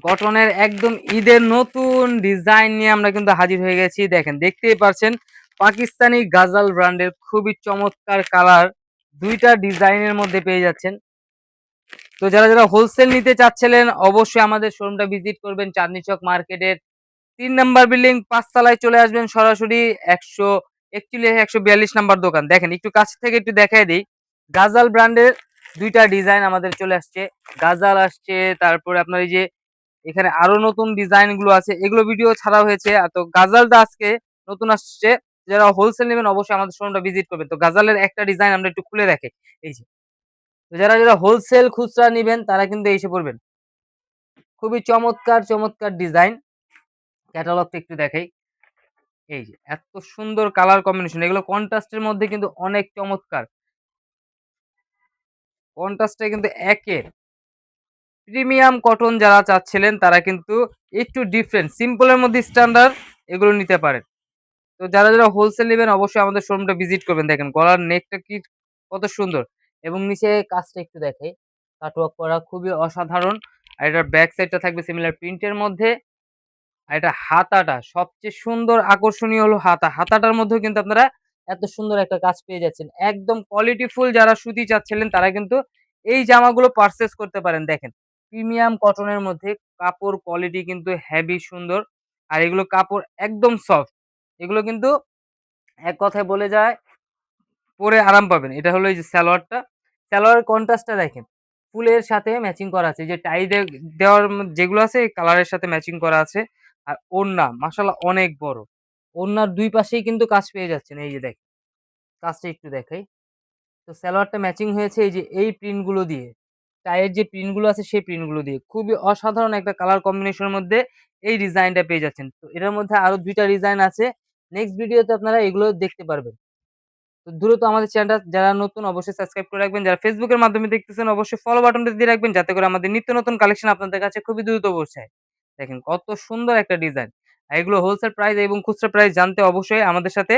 কটনের একদম ঈদের নতুন ডিজাইন নিয়ে আমরা কিন্তু হাজির হয়ে গেছি। দেখেন, দেখতেই পারছেন পাকিস্তানি গাজাল ব্র্যান্ডের খুবই চমৎকার কালার ২ টা ডিজাইনের মধ্যে পেয়ে যাচ্ছেন। তো যারা হোলসেল নিতে চাচ্ছিলেন অবশ্যই আমাদের শোরুমটা ভিজিট করবেন। চাঁদনী চক মার্কেটের ৩ নাম্বার বিল্ডিং ৫ তলায় চলে আসবেন সরাসরি। ১৪১ নাম্বার দোকান। দেখেন, একটু কাছ থেকে একটু দেখায় দেই। গাজাল ব্র্যান্ডের ২ টা ডিজাইন আমাদের চলে আসছে। গাজাল আসছে, তারপরে আপনার এই যে এখানে আরো নতুন ডিজাইন গুলো আছে, এগুলো ভিডিও ছাড়া হয়েছে। তো গাজালটা আজকে নতুন আসছে। যারা হোলসেল নেবেন অবশ্যই আমাদের শোরুমটা ভিজিট করবেন। তো গাজালের একটা ডিজাইন আমরা একটু খুলে দেখাই। এই যে, তো যারা হোলসেল খুচরা নিবেন তারা কিন্তু এসে পড়বেন। খুবই চমৎকার ডিজাইন। ক্যাটালগটা একটু দেখাই। এই যে এত সুন্দর কালার কম্বিনেশন, এগুলো কন্ট্রাস্টের মধ্যে কিন্তু অনেক চমৎকার। কন্ট্রাস্টটা কিন্তু একের। প্রিমিয়াম কটন যারা চাচ্ছিলেন তারা কিন্তু একটু ডিফারেন্ট, সিম্পলের মধ্যে স্ট্যান্ডার্ড এগুলো নিতে পারেন। তো যারা হোলসেল নিবেন অবশ্যই আমাদের শোরুমটা ভিজিট করবেন। দেখেন গলার নেকটা কি কত সুন্দর, এবং নিচে কাজটা একটু দেখাই। কাটওয়ার্ক করা খুবই অসাধারণ। আর এটার ব্যাক সাইডটা থাকবে সিমিলার প্রিন্টের মধ্যে। আর এটা হাতাটা সবচেয়ে সুন্দর আকর্ষণীয় হলো হাতা। হাতাটার মধ্যেও কিন্তু আপনারা এত সুন্দর একটা কাজ পেয়ে যাচ্ছেন। একদম কোয়ালিটিফুল যারা সুতি চাচ্ছিলেন তারা কিন্তু এই জামাগুলো পারচেজ করতে পারেন। দেখেন, প্রিমিয়াম কটনের মধ্যে কাপড় কোয়ালিটি কিন্তু হেভি সুন্দর। আর এগুলো কাপড় একদম সফট। এগুলো কিন্তু এক কথায় বলে যায় পরে আরাম পাবেন। এটা হলো এই যে সালোয়ারটা। সালোয়ারের কন্ট্রাস্টটা দেখেন। ফুলের সাথে ম্যাচিং করা আছে। যে টাই দেওয়ার যেগুলো আছে কালারের সাথে ম্যাচিং করা আছে। আর ওড়না মাশাআল্লাহ অনেক বড়। ওড়নার ২ পাশেই কিন্তু কাজ পেয়ে যাচ্ছেন। এই যে দেখেন, কাজটা একটু দেখাই। তো সালোয়ারটা ম্যাচিং হয়েছে এই যে এই প্রিন্ট গুলো দিয়ে। টাইয়ের যে প্রিন্ট গুলো আছে সেই প্রিন্ট গুলো দিয়ে। খুবই অসাধারণ একটা কালার কম্বিনেশনের মধ্যে এই ডিজাইনটা পেয়ে যাচ্ছেন। তো এটার মধ্যে আরো ২ টা ডিজাইন আছে। নেক্সট ভিডিওতে আপনারা এগুলো দেখতে পারবেন। তো দ্রুত আমাদের চ্যানেলটা যারা নতুন অবশ্যই সাবস্ক্রাইব করে রাখবেন। যারা Facebook এর মাধ্যমে দেখতেছেন অবশ্যই ফলো বাটনটা দিয়ে রাখবেন, যাতে করে আমাদের নিত্য নতুন কালেকশন আপনাদের কাছে খুবই দ্রুত পৌঁছায়। দেখেন কত সুন্দর একটা ডিজাইন। আর এগুলো হোলসেল প্রাইস এবং খুচরা প্রাইস জানতে অবশ্যই আমাদের সাথে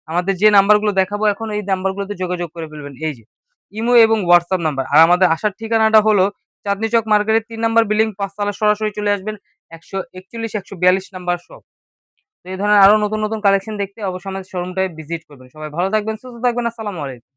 আমাদের যে নাম্বারগুলো দেখাবো এখন এই নাম্বারগুলোতে যোগাযোগ করে ফেলবেন। এই যে ইমো এবং WhatsApp নাম্বার। আর আমাদের আসার ঠিকানাটা হলো চাঁদনী চক মার্কেটের ৩ নাম্বার বিল্ডিং ৫ তলায় সরাসরি চলে আসবেন। ১৪১ নাম্বার শপ। তো এই ধরনের আরো নতুন কালেকশন দেখতে অবশ্যই আমাদের শোরুমটায় ভিজিট করবেন। সবাই ভালো থাকবেন, সুস্থ থাকবেন। আসসালামু আলাইকুম।